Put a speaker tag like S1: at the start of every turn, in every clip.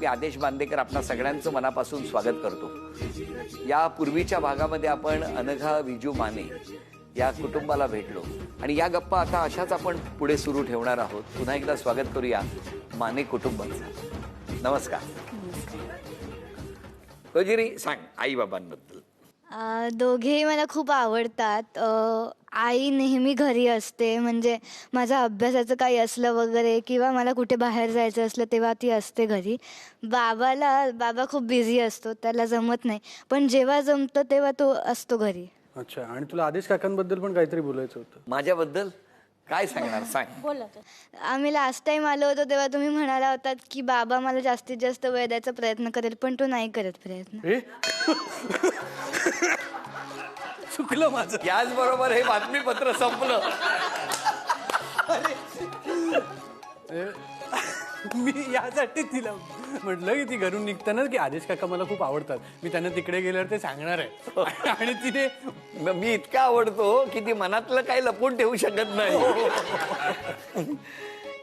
S1: मी आदेश बांदेकर आपणा सगळ्यांचं मनापासून स्वागत करतो. या पूर्वीच्या भागामध्ये आपण अनघा विजू माने या कुटुंबाला भेटलो आणि या गप्पा आता अशाच आपण पुढे सुरू ठेवणार आहोत. पुन्हा एकदा स्वागत करूया माने कुटुंबाचं. नमस्कार. रोजिरी, सांग आई बाबांबद्दल.
S2: दोघेही मला खूप आवडतात. आई नेहमी घरी असते, म्हणजे माझं अभ्यासाचं काही असलं वगैरे किंवा मला कुठे बाहेर जायचं असलं तेव्हा ती असते घरी. बाबा खूप बिझी असतो, त्याला जमत नाही, पण जेव्हा जमतं तेव्हा तो असतो घरी.
S3: अच्छा, आणि तुला आदेश काकांबद्दल पण काहीतरी बोलायचं होतं.
S1: माझ्याबद्दल काय सांगणार, सांग.
S2: बोला. आम्ही लास्ट टाइम आलो होतो तेव्हा तुम्ही म्हणाला होतात की बाबा मला जास्तीत जास्त वेळ द्यायचा प्रयत्न करेल, पण तो नाही करत प्रयत्न.
S3: चुकलं माझं.
S1: याचबरोबर हे बातमीपत्र संपलं.
S3: मी यासाठी तिला म्हटलं की ती घरून निघताना की आदेश काका मला खूप आवडतात, मी त्यांना तिकडे गेल्यावर ते सांगणार आहे. आणि तिने
S1: मी इतका आवडतो की ती मनातलं काही लपवून ठेवू शकत नाही.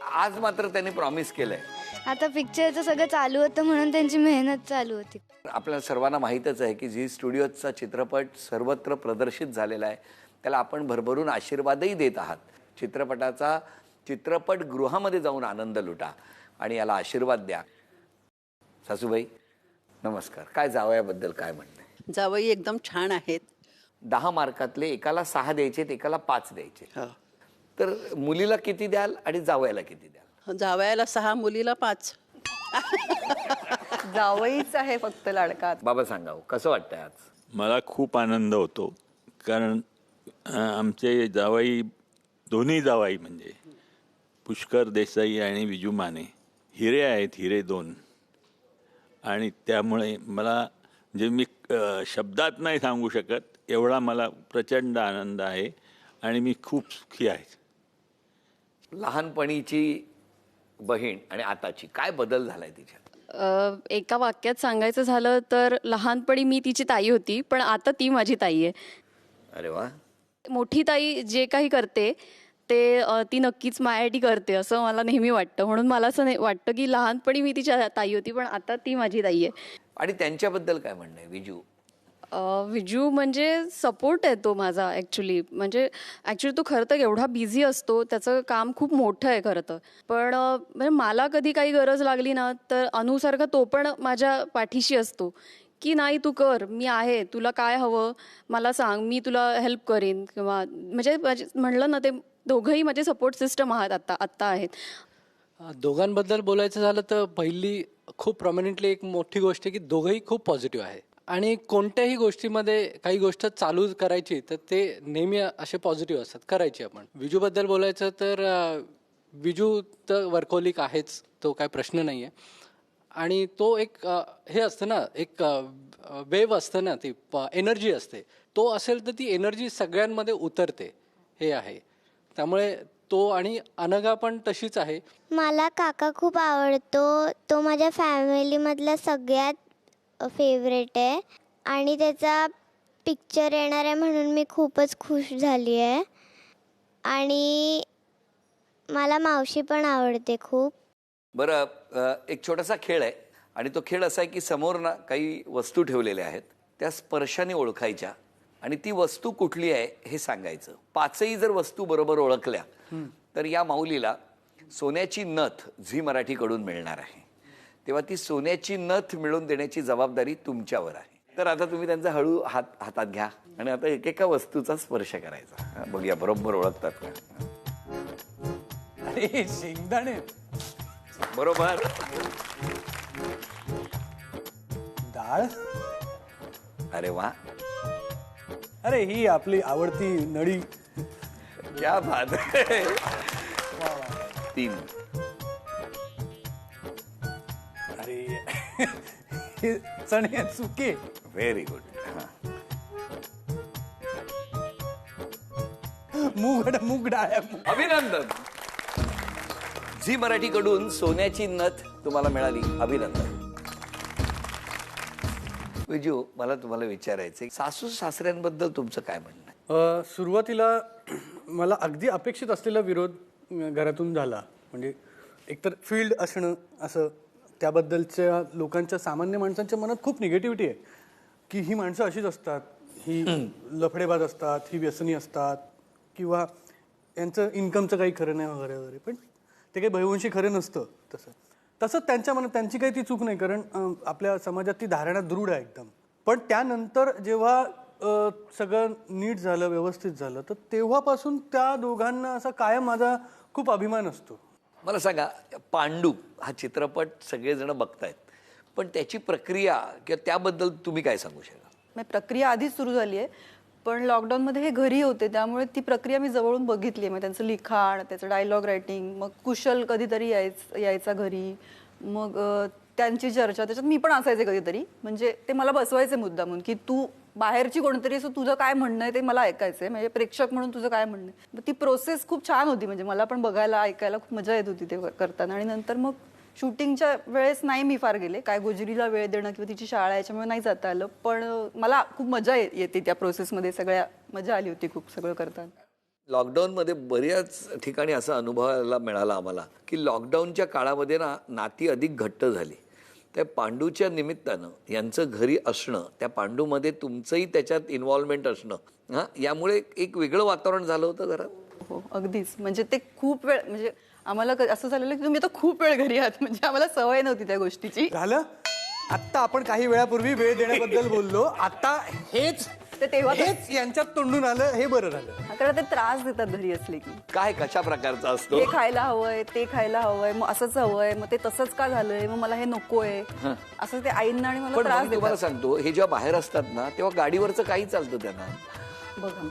S1: आज मात्र त्यांनी प्रॉमिस केलंय.
S2: आता पिक्चरचं सगळं चालू होतं म्हणून त्यांची मेहनत चालू होती.
S1: आपल्याला सर्वांना माहीतच आहे की झी स्टुडिओचा चित्रपट सर्वत्र प्रदर्शित झालेला आहे. त्याला आपण भरभरून आशीर्वादही देत आहात. चित्रपटाचा चित्रपटगृहामध्ये जाऊन आनंद लुटा आणि याला आशीर्वाद द्या. सासूबाई नमस्कार. काय जावयाबद्दल काय म्हणणं आहे?
S4: जावई एकदम छान आहेत.
S1: 10 मार्कातले एकाला 6 द्यायचे, एकाला 5 द्यायचे. तर मुलीला किती द्याल आणि जावयाला किती द्याल?
S4: जावयाला 6, मुलीला 5.
S5: जावईच आहे फक्त लाडका.
S1: बाबा सांगावं कसं वाटतंय आज?
S6: मला खूप आनंद होतो, कारण आमचे जावई, दोन्ही जावई म्हणजे पुष्कर देसाई आणि विजू माने हिरे आहेत, हिरे 2. आणि त्यामुळे मला म्हणजे मी शब्दात नाही सांगू शकत एवढा मला प्रचंड आनंद आहे आणि मी खूप सुखी आहे.
S1: लहानपणीची बहीण आणि आताची काय बदल झालाय तिच्यात?
S7: एका वाक्यात सांगायचं झालं तर लहानपणी मी तिची ताई होती, पण आता ती माझी ताई आहे.
S1: अरे वा.
S7: मोठी ताई जे काही करते ते ती नक्कीच माझ्यासाठी करते असं मला नेहमी वाटतं. म्हणून मला असं वाटतं की लहानपणी मी तिच्या ताई होती, पण आता ती माझी ताई आहे.
S1: आणि त्यांच्याबद्दल काय म्हणणं आहे विजू?
S7: विजू म्हणजे सपोर्ट आहे तो माझा ॲक्च्युली. म्हणजे तो खरं तर एवढा बिझी असतो, त्याचं काम खूप मोठं आहे खरं तर. पण म्हणजे मला कधी काही गरज लागली ना तर अनुसारखा तो पण माझ्या पाठीशी असतो की नाही तू कर, मी आहे, तुला काय हवं मला सांग, मी तुला हेल्प करीन. किंवा म्हणजे म्हणलं ना, ते दोघंही माझे सपोर्ट सिस्टम आहात आत्ता आहेत.
S3: दोघांबद्दल बोलायचं झालं तर पहिली खूप प्रॉमिनंटली एक मोठी गोष्ट आहे की दोघंही खूप पॉझिटिव्ह आहे आणि कोणत्याही गोष्टीमध्ये काही गोष्ट चालू करायची तर ते नेहमी असे पॉझिटिव्ह असतात, करायची. आपण विजूबद्दल बोलायचं तर विजू तर वर्कोलिक आहेच, तो काय प्रश्न नाही आहे. आणि तो एक हे असतं ना, एक वेव असतं ना, ती एनर्जी असते. तो असेल तर ती एनर्जी सगळ्यांमध्ये उतरते, हे आहे. त्यामुळे तो आणि अनघा पण तशीच आहे.
S8: मला काका खूप आवडतो, तो माझ्या फॅमिलीमधला सगळ्यात फेवरेट आहे आणि त्याचा पिक्चर येणार आहे म्हणून मी खूपच खुश झाली आहे. आणि मला मावशी पण आवडते खूप.
S1: बरं, एक छोटासा खेळ आहे आणि तो खेळ असा आहे की समोर ना काही वस्तू ठेवलेल्या आहेत, त्या स्पर्शाने ओळखायच्या आणि ती वस्तू कुठली आहे हे सांगायचं. 5ही जर वस्तू बरोबर ओळखल्या तर या माऊलीला सोन्याची नथ झी मराठीकडून मिळणार आहे. तेव्हा ती सोन्याची नथ मिळवून देण्याची जबाबदारी तुमच्यावर आहे. तर आता तुम्ही त्यांचा हळू हातात घ्या आणि आता एकेका वस्तूचा स्पर्श करायचा. बघूया बरोबर ओळखतात का?
S3: अरे शेंगदाणे.
S1: बरोबर.
S3: डाळ.
S1: अरे वा.
S3: अरे ही आपली आवडती नळी.
S1: क्या बात है. 3.
S3: अरे हे चणे सुके.
S1: Very good.
S3: मूग डाळ.
S1: अभिनंदन. झी मराठीकडून सोन्याची नथ तुम्हाला मिळाली. अभिनंदन. विजू, मला तुम्हाला विचारायचं, सासू सासऱ्यांबद्दल तुमचं काय म्हणणं आहे?
S3: सुरुवातीला मला अगदी अपेक्षित असलेला विरोध घरातून झाला. म्हणजे एकतर फील्ड असणं असं
S9: त्याबद्दलच्या लोकांच्या सामान्य माणसांच्या मनात खूप निगेटिव्हिटी आहे की ही माणसं अशीच असतात, ही लफडेबाज असतात, ही व्यसनी असतात, किंवा यांचं इन्कमचं काही खरं नाही वगैरे वगैरे. पण ते काही भयवंशी खरं नसतं. तसंच त्यांच्या मनात त्यांची काही ती चूक नाही, कारण आपल्या समाजात ती धारणा दृढ आहे एकदम. पण त्यानंतर जेव्हा सगळं नीट झालं, व्यवस्थित झालं, तर तेव्हापासून त्या दोघांना असा कायम माझा खूप अभिमान असतो.
S1: मला सांगा, पांडू हा चित्रपट सगळेजण बघतायत, पण त्याची प्रक्रिया किंवा त्याबद्दल तुम्ही काय सांगू शकाल?
S5: प्रक्रिया आधीच सुरू झाली आहे, पण लॉकडाऊनमध्ये हे घरी होते त्यामुळे ती प्रक्रिया मी जवळून बघितली आहे. मग त्यांचं लिखाण, त्याचं डायलॉग रायटिंग, मग कुशल कधीतरी यायचा घरी, मग त्यांची चर्चा, त्याच्यात मी पण असायचे कधीतरी. म्हणजे ते मला बसवायचे मुद्दामून की तू बाहेरची कोणतरी असं तुझं काय म्हणणं आहे ते मला ऐकायचं आहे, म्हणजे प्रेक्षक म्हणून तुझं काय म्हणणं आहे. मग ती प्रोसेस खूप छान होती, म्हणजे मला पण बघायला ऐकायला खूप मजा येत होती ते करताना. आणि नंतर मग शूटिंगच्या वेळेस नाही मी फार गेले, काय गोजरीला वेळ देणं किंवा तिची शाळा याच्यामुळे नाही जाता आलं, पण मला खूप मजा येते त्या प्रोसेसमध्ये. सगळ्या मजा आली होती खूप सगळं करताना.
S1: लॉकडाऊनमध्ये बऱ्याच ठिकाणी असा अनुभवायला मिळाला आम्हाला की लॉकडाऊनच्या काळामध्ये नाती अधिक घट्ट झाली. त्या पांडूच्या निमित्तानं यांचं घरी असणं, त्या पांडूमध्ये तुमचंही त्याच्यात इन्व्हॉल्वमेंट असणं, हां, यामुळे एक वेगळं वातावरण झालं होतं घरात.
S5: हो, अगदीच. म्हणजे ते खूप वेळ, म्हणजे आम्हाला असं झालेलं की तुम्ही आता खूप वेळ घरी आहात, म्हणजे आम्हाला सवय नव्हती त्या गोष्टीची.
S9: झालं, आत्ता आपण काही वेळापूर्वी वेळ देण्याबद्दल बोललो, आता हेच यांच्यात तोंडून आलं, हे बरं झालं.
S5: कारण ते त्रास देतात घरी असले की.
S1: काय कशा प्रकारचा असतो?
S5: हे खायला हवंय, ते खायला हवंय, मग असंच हवंय, मग ते तसंच का झालंय, मग मला हे नकोय, असं ते आईंना आणि मला
S1: पण
S5: त्रास
S1: मी तुम्हाला
S5: देतात.
S1: सांगतो, हे जेव्हा बाहेर असतात ना तेव्हा गाडीवरचं काही चालतं त्यांना.
S5: बघा,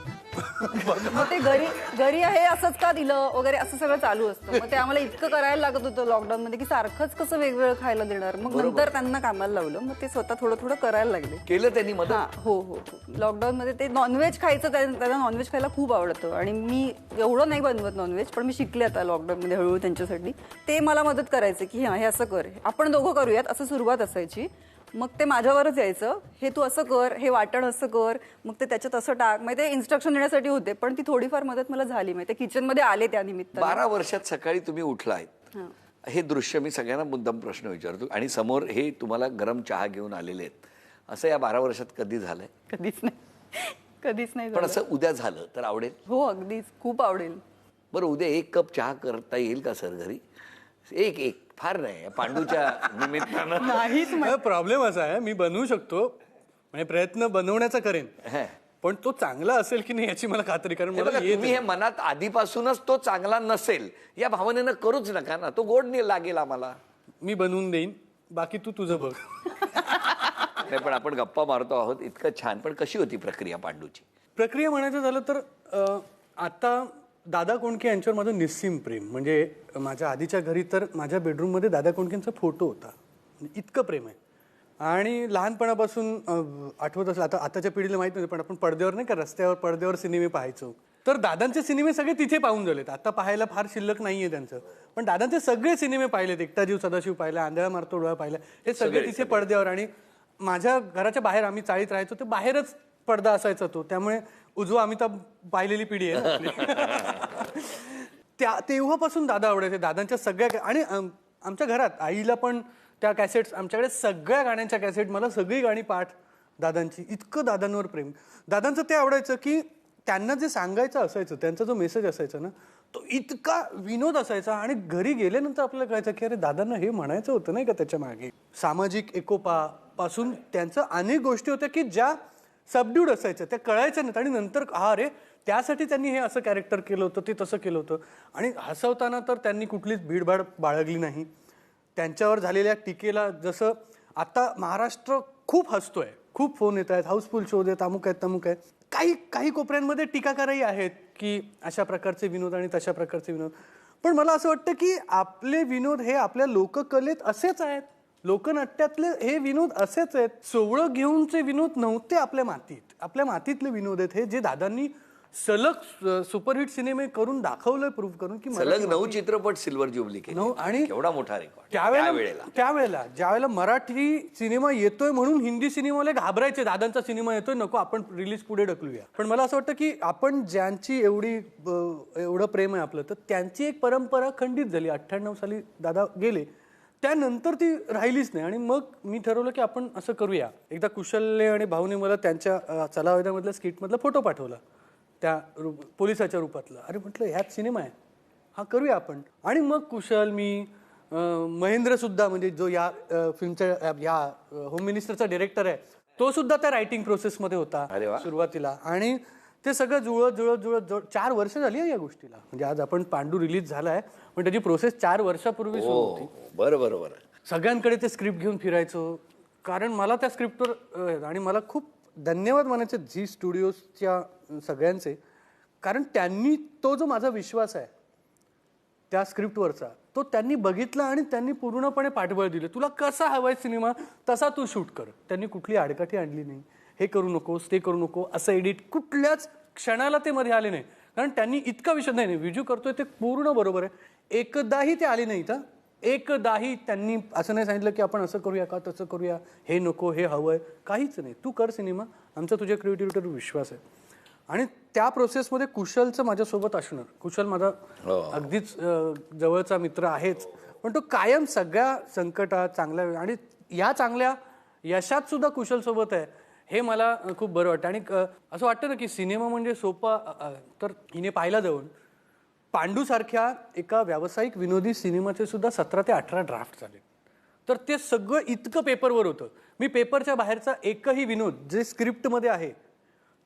S5: मग ते घरी आहे असंच का दिलं वगैरे असं सगळं चालू असतं. मग ते आम्हाला इतकं करायला लागत होतं लॉकडाऊन मध्ये की सारखंच कसं वेगवेगळं खायला देणार. मग नंतर त्यांना कामाला लावलं, मग ते स्वतः थोडं थोडं करायला लागले.
S1: केलं त्यांनी मदत?
S5: हा, हो हो. लॉकडाऊन मध्ये ते नॉनव्हेज खायचं, त्यांना नॉनव्हेज खायला खूप आवडतं आणि मी एवढं नाही बनवत नॉनव्हेज, पण मी शिकले आता लॉकडाऊन मध्ये हळूहळू त्यांच्यासाठी. ते मला मदत करायचे की हे असं कर, आपण दोघं करूयात, असं सुरुवात असायची. मग ते माझ्यावरच यायचं, हे तू असं कर, हे वाटण असं कर, मग ते त्याच्यात असं टाक. मग ते इन्स्ट्रक्शन देण्यासाठी होते, पण ती थोडीफार मदत मला झाली. मग ते किचन मध्ये आले त्या निमित्ताने.
S1: 12 वर्षात सकाळी तुम्ही उठलायत, हे दृश्य मी सगळ्यांना मुद्दाम प्रश्न विचारतो, आणि समोर हे तुम्हाला गरम चहा घेऊन आलेले आहेत, असं या 12 वर्षात कधी झालंय?
S5: कधीच नाही, कधीच नाही.
S1: पण असं उद्या झालं तर आवडेल?
S5: हो, अगदीच, खूप आवडेल.
S1: बरं, उद्या 1 कप चहा करता येईल का सर घरी? एक फार नाही, पांडूच्या निमित्तानं.
S5: नाहीच.
S9: प्रॉब्लेम असा आहे, मी बनवू शकतो, म्हणजे प्रयत्न बनवण्याचा करेन, पण तो चांगला असेल की नाही याची मला खात्री, कारण मला
S1: तुम्ही हे मनात आधीपासूनच तो चांगला नसेल या भावनेनं करूच नका ना, तो गोड नाही लागेल आम्हाला.
S9: मी बनवून देईन, बाकी तू तुझं बघ.
S1: नाही, पण आपण गप्पा मारतो आहोत, इतकं छान. पण कशी होती प्रक्रिया पांडूची?
S9: प्रक्रिया म्हणायचं झालं तर आता दादा कोंडके यांच्यावर माझं निस्सीम प्रेम. म्हणजे माझ्या आधीच्या घरी तर माझ्या बेडरूममध्ये दादा कोंडकेंचा फोटो होता, इतकं प्रेम आहे. आणि लहानपणापासून आठवत असलं, आताच्या पिढीला माहीत नव्हतं, पण आपण पडद्यावर नाही का, रस्त्यावर पडद्यावर सिनेमे पाहायचो. तर दादांचे सिनेमे सगळे तिथे पाहून झालेत. आता पाहायला फार शिल्लक नाहीये त्यांचं, पण दादांचे सगळे सिनेमे पाहिलेत. एकटा जीव सदाशिव पाहिला, आंधळा मारतो डोळा पाहिला, हे सगळे तिथे पडद्यावर. आणि माझ्या घराच्या बाहेर, आम्ही चाळीत राहायचो, ते बाहेरच पडदा असायचा तो, त्यामुळे उजवा अमिताभ पाहिलेली पिढी आहे. तेव्हापासून दादा आवडायचे, दादांच्या सगळ्या. आणि आमच्या घरात आईला पण त्या कॅसेट्स, आमच्याकडे सगळ्या गाण्यांच्या कॅसेट, मला सगळी गाणी पाठ दादांची. इतकं दादांवर प्रेम. दादांचं ते आवडायचं की त्यांना जे सांगायचं असायचं, त्यांचा जो मेसेज असायचा ना, तो इतका विनोद असायचा. आणि घरी गेल्यानंतर आपल्याला कळायचं की अरे दादांना हे म्हणायचं होतं नाही का त्याच्या मागे. सामाजिक एकोपापासून त्यांचं अनेक गोष्टी होत्या की ज्या सबड्यूड असायचं, त्या कळायचं नाहीत. आणि नंतर अरे त्यासाठी त्यांनी हे असं कॅरेक्टर केलं होतं, ते तसं केलं होतं. आणि हसवताना तर त्यांनी कुठलीच भीडभाड बाळगली नाही. त्यांच्यावर झालेल्या टीकेला, जसं आता महाराष्ट्र खूप हसतोय, खूप फोन येत आहेत, हाऊसफुल शोज आहेत, अमुक आहेत तमुक आहेत. काही कोपऱ्यांमध्ये टीकाकारही आहेत की अशा प्रकारचे विनोद आणि तशा प्रकारचे विनोद. पण मला असं वाटतं की आपले विनोद हे आपल्या लोककलेत असेच आहेत, लोकनाट्यातले हे विनोद असेच आहेत. सोवळं घेऊनचे विनोद नव्हते आपल्या मातीत. आपल्या मातीतले विनोद आहेत हे, जे दादांनी सलग सुपरहिट सिनेमे करून दाखवलंय, प्रूव्ह करून की
S1: सलग 9 चित्रपट सिल्वर जुबली केले. आणि केवढा मोठा रेकॉर्ड
S9: त्यावेळेला ज्यावेळेला मराठी सिनेमा येतोय म्हणून हिंदी सिनेमाला घाबरायचे, दादांचा सिनेमा येतोय, नको आपण रिलीज पुढे ढकलूया. पण मला असं वाटतं की आपण ज्यांची एवढं प्रेम आहे आपलं, तर त्यांची एक परंपरा खंडित झाली. 98 साली दादा गेले, त्यानंतर ती राहिलीच नाही. आणि मग मी ठरवलं की आपण असं करूया. एकदा कुशलने आणि भाऊने मला त्यांच्या चलावैद्यामधल्या स्किटमधला फोटो पाठवला, त्या पोलिसाच्या रूपातला. अरे म्हटलं ह्यात सिनेमा आहे, हा करूया आपण. आणि मग कुशल, मी, महेंद्र सुद्धा, म्हणजे जो या फिल्मच्या या होम मिनिस्टरचा डिरेक्टर आहे, तो सुद्धा त्या रायटिंग प्रोसेसमध्ये होता सुरुवातीला. आणि ते सगळं जुळत 4 वर्ष झाली आहे या गोष्टीला. म्हणजे आज आपण पांडू रिलीज झाला आहे, पण त्याची प्रोसेस 4 वर्षापूर्वी सुरू होती.
S1: बरोबर.
S9: सगळ्यांकडे ते स्क्रिप्ट घेऊन फिरायचो, कारण मला त्या स्क्रिप्टवर, आणि मला खूप धन्यवाद मानायचे झी स्टुडिओजच्या सगळ्यांचे, कारण त्यांनी तो जो माझा विश्वास आहे त्या स्क्रिप्टवरचा, तो त्यांनी बघितला आणि त्यांनी पूर्णपणे पाठबळ दिलं. तुला कसा हवाय सिनेमा तसा तू शूट कर. त्यांनी कुठली आडकाठी आणली नाही, हे करू नकोस, ते करू नको, असं एडिट, कुठल्याच क्षणाला ते मध्ये आले नाही. कारण त्यांनी इतका विषय नाही, विजू करतोय ते पूर्ण बरोबर आहे, एकदाही ते आले नाही. तर एकदाही त्यांनी असं नाही सांगितलं की आपण असं करूया का, तसं करूया, हे नको, हे हवंय, काहीच नाही. तू कर सिनेमा, आमचा तुझ्या क्रिएटिव्हिटीवर विश्वास आहे. आणि त्या प्रोसेसमध्ये कुशलचं माझ्यासोबत असणार. कुशल माझा अगदीच जवळचा मित्र आहेच, पण तो कायम सगळ्या संकटात, चांगल्या, आणि या चांगल्या यशात सुद्धा कुशल सोबत आहे, हे मला खूप बरं वाटतं. आणि असं वाटतं ना की सिनेमा म्हणजे सोपा, तर हिने पाहिला जाऊन पांडूसारख्या एका व्यावसायिक विनोदी सिनेमाचे सुद्धा 17 ते 18 ड्राफ्ट झाले. तर ते सगळं इतकं पेपरवर होतं. मी पेपरच्या बाहेरचा एकही विनोद जे स्क्रिप्टमध्ये आहे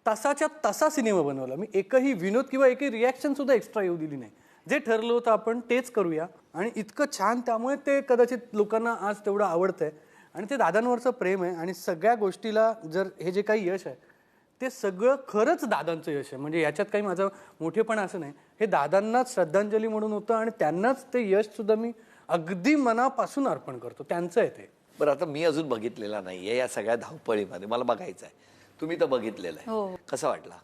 S9: तसाच्या तसा सिनेमा बनवला. मी एकही विनोद किंवा एकही रिॲक्शन सुद्धा एक्स्ट्रा येऊ दिली नाही. जे ठरलं होतं आपण तेच करूया, आणि इतकं छान, त्यामुळे ते कदाचित लोकांना आज तेवढं आवडतंय. आणि ते दादांवरचं प्रेम आहे. आणि सगळ्या गोष्टीला जर हे जे काही यश आहे ते सगळं खरंच दादांचं यश आहे. म्हणजे याच्यात काही माझं मोठेपणा असं नाही, हे दादांनाच श्रद्धांजली म्हणून होतं, आणि त्यांनाच ते यश सुद्धा मी अगदी मनापासून अर्पण करतो, त्यांचं आहे ते.
S1: बरं, आता मी अजून बघितलेला नाहीये या सगळ्या धावपळीमध्ये, मला बघायचं आहे. तुम्ही तर बघितलेलं आहे, कसा वाटला?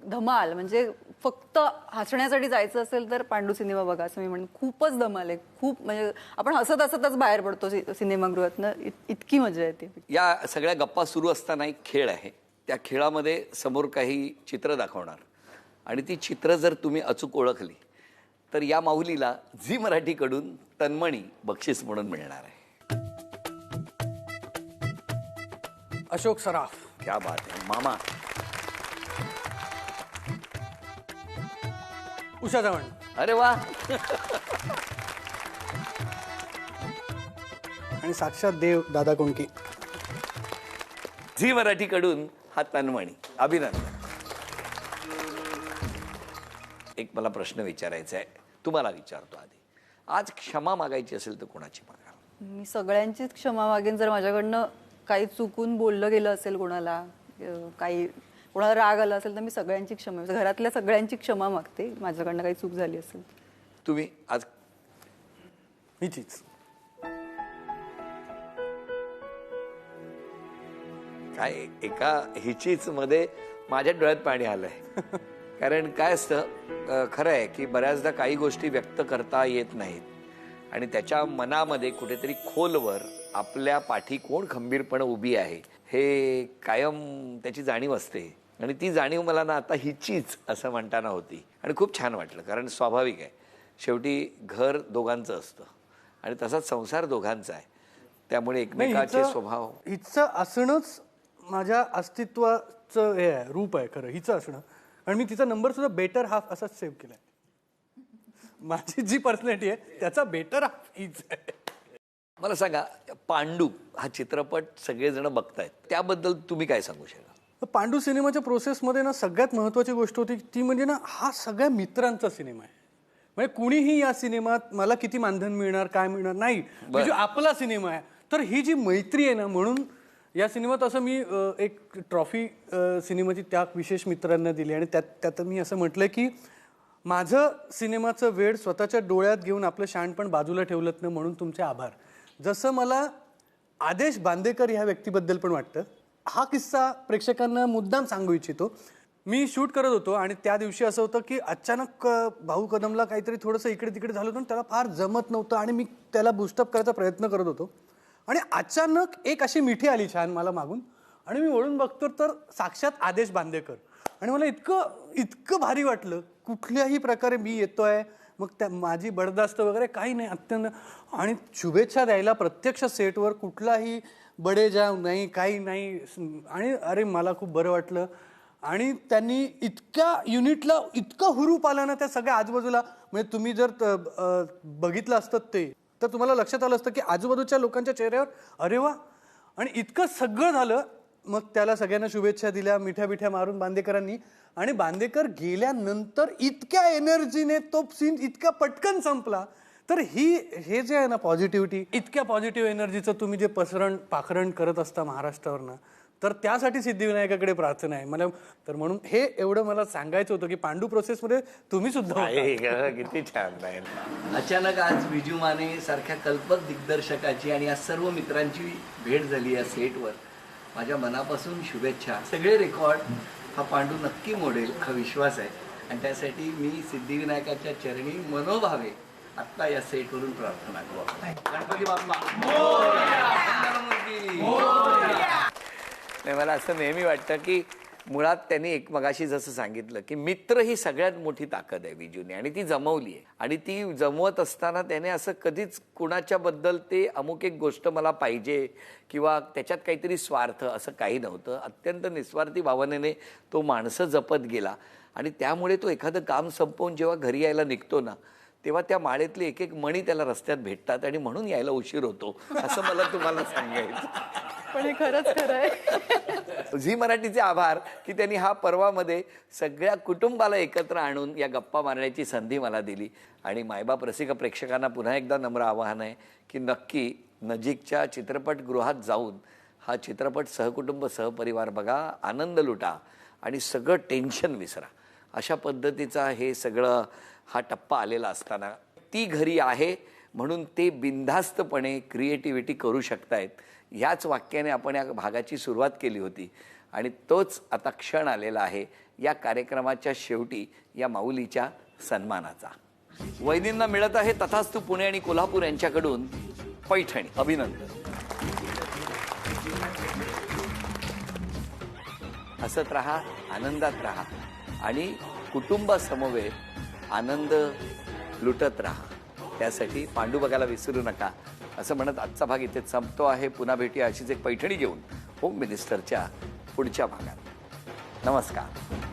S5: धमाल. म्हणजे फक्त हसण्यासाठी जायचं असेल तर पांडू सिनेमा बघा असं मी म्हणेन. खूपच धमाल आहे, खूप. म्हणजे आपण हसतच बाहेर पडतो सिनेमागृहातनं, इतकी मजा येते.
S1: या सगळ्या गप्पा सुरू असताना एक खेळ आहे. त्या खेळामध्ये समोर काही चित्र दाखवणार, आणि ती चित्र जर तुम्ही अचूक ओळखली तर या माऊलीला झी मराठीकडून तन्मणी बक्षीस म्हणून मिळणार आहे.
S9: अशोक सराफ.
S1: क्या बात आहे मामा.
S9: उषा चव्हाण.
S1: अरे वा.
S9: आणि साक्षात देव दादा कोंडके.
S1: झी मराठीकडून हा तन्मणी. अभिनंदन. एक मला प्रश्न विचारायचा आहे, तुम्हाला विचारतो आधी. आज क्षमा मागायची असेल तर कोणाची मागाल?
S5: मी सगळ्यांचीच क्षमा मागेन. जर माझ्याकडनं काही चुकून बोललं गेलं असेल कोणाला, कोणाला राग आला असेल, तर मी सगळ्यांची क्षमा, घरातल्या सगळ्यांची क्षमा मागते माझ्याकडनं काही चूक झाली असेल.
S1: तुम्ही आज?
S9: हीचीच.
S1: काय एका हिचीच मध्ये माझ्या डोळ्यात पाणी आलंय. कारण काय असतं, खरं आहे की बऱ्याचदा काही गोष्टी व्यक्त करता येत नाहीत, आणि त्याच्या मनामध्ये कुठेतरी खोलवर आपल्या पाठी कोण खंबीरपणे उभी आहे हे कायम त्याची जाणीव असते. आणि ती जाणीव मला ना आता हिचीच असं म्हणताना होती, आणि खूप छान वाटलं. कारण स्वाभाविक आहे, शेवटी घर दोघांचं असतं आणि तसाच संसार दोघांचा आहे. त्यामुळे एकमेकाचे स्वभाव,
S9: हिचं असणंच माझ्या अस्तित्वाचं हे आहे, रूप आहे खरं हिचं असणं. आणि मी तिचा नंबर सुद्धा बेटर हाफ असाच सेव्ह केलाय. माझी जी पर्सनॅलिटी आहे त्याचा बेटर हाफ हीच आहे.
S1: मला सांगा, पांडू हा चित्रपट सगळेजण बघतायत, त्याबद्दल तुम्ही काय सांगू शकाल?
S9: पांडू सिनेमाच्या प्रोसेसमध्ये ना सगळ्यात महत्त्वाची गोष्ट होती ती म्हणजे ना, हा सगळ्या मित्रांचा सिनेमा आहे. म्हणजे कुणीही या सिनेमात मला किती मानधन मिळणार, काय मिळणार नाही, म्हणजे आपला सिनेमा आहे. तर ही जी मैत्री आहे ना, म्हणून या सिनेमात असं मी एक ट्रॉफी सिनेमाची त्या विशेष मित्रांना दिली, आणि त्यात मी असं म्हटलं की माझं सिनेमाचं वेळ स्वतःच्या डोळ्यात घेऊन आपलं शहाणपण बाजूला ठेवलं ना, म्हणून तुमचे आभार. जसं मला आदेश बांदेकर ह्या व्यक्तीबद्दल पण वाटतं. हा किस्सा प्रेक्षकांना मुद्दाम सांगू इच्छितो. मी शूट करत होतो, आणि त्या दिवशी असं होतं की अचानक भाऊ कदमला काहीतरी थोडंसं इकडे तिकडे झालं होतं, त्याला फार जमत नव्हतं, आणि मी त्याला बूस्टअप करायचा प्रयत्न करत होतो. आणि अचानक एक अशी मिठी आली छान मला मागून, आणि मी वळून बघतो तर साक्षात आदेश बांदेकर. आणि मला इतकं भारी वाटलं. कुठल्याही प्रकारे मी येतोय, मग त्या माझी बडदास्त वगैरे काही नाही, अत्यंत. आणि शुभेच्छा द्यायला प्रत्यक्ष सेटवर कुठलाही बडेजाव नाही, काही नाही. आणि अरे मला खूप बरं वाटलं. आणि त्यांनी इतक्या युनिटला इतकं हुरूप आलं ना त्या सगळ्या आजूबाजूला. म्हणजे तुम्ही जर बघितलं असतं ते तर तुम्हाला लक्षात आलं असतं की आजूबाजूच्या लोकांच्या चेहऱ्यावर अरे वा. आणि इतकं सगळं झालं. मग त्याला सगळ्यांना शुभेच्छा दिल्या मिठ्या मिठ्या मारून बांदेकरांनी. आणि बांदेकर गेल्यानंतर इतक्या एनर्जीने तो सीन इतका पटकन संपला. तर हे जे आहे ना पॉझिटिव्हिटी, इतक्या पॉझिटिव्ह एनर्जीचं तुम्ही जे पाखरण करत असता महाराष्ट्रावरनं, तर त्यासाठी सिद्धिविनायकाकडे प्रार्थना आहे मला. तर म्हणून हे एवढं मला सांगायचं होतं की पांडू प्रोसेसमध्ये तुम्ही सुद्धा होता.
S1: किती छान नाही. अचानक आज विजू माने सारख्या कल्पक दिग्दर्शकाची आणि या सर्व मित्रांची भेट झाली या सेटवर. माझ्या मनापासून शुभेच्छा. सगळे रेकॉर्ड हा पांडू नक्की मोडेल हा विश्वास आहे. आणि त्यासाठी मी सिद्धिविनायकाच्या चरणी मनोभावे आत्ता या सेटवरून प्रार्थना करतो. गणपती बाप्पा नाही. मला असं नेहमी वाटतं की मुळात त्यांनी एक मगाशी जसं सांगितलं की मित्र ही सगळ्यात मोठी ताकद आहे विजूने, आणि ती जमवली आहे. आणि ती जमवत असताना त्याने असं कधीच कुणाच्या बद्दल ते अमुक एक गोष्ट मला पाहिजे किंवा त्याच्यात काहीतरी स्वार्थ असं काही नव्हतं. अत्यंत निस्वार्थी भावनेने तो माणसं जपत गेला. आणि त्यामुळे तो एखादं काम संपवून जेव्हा घरी यायला निघतो ना तेव्हा त्या माळेतले एक एक मणी त्याला रस्त्यात भेटतात आणि म्हणून यायला उशीर होतो असं मला तुम्हाला सांगायचं.
S5: पण हे खरंच खरं आहे.
S1: झी मराठीचे आभार की त्यांनी हा पर्वामध्ये सगळ्या कुटुंबाला एकत्र आणून या गप्पा मारण्याची संधी मला दिली. आणि मायबाप रसिक प्रेक्षकांना पुन्हा एकदा नम्र आवाहन आहे की नक्की नजीकच्या चित्रपटगृहात जाऊन हा चित्रपट सहकुटुंब सहपरिवार बघा, आनंद लुटा आणि सगळं टेन्शन विसरा. अशा पद्धतीचा हे सगळं हा टप्पा आलेला असताना ती घरी आहे म्हणून ते बिनधास्तपणे क्रिएटिव्हिटी करू शकतायत. ह्याच वाक्याने आपण या भागाची सुरुवात केली होती आणि तोच आता क्षण आलेला आहे या कार्यक्रमाच्या शेवटी या माऊलीच्या सन्मानाचा. वैदींना मिळत आहे तथास्तु पुणे आणि कोल्हापूर यांच्याकडून पैठणी. अभिनंदन. हसत राहा, आनंदात राहा आणि कुटुंबासमवेत आनंद लुटत राहा. त्यासाठी पांडू बघायला विसरू नका असं म्हणत आजचा भाग इथे संपतो आहे. पुन्हा भेटूया अशीच एक पैठणी घेऊन होम मिनिस्टरच्या पुढच्या भागात. नमस्कार.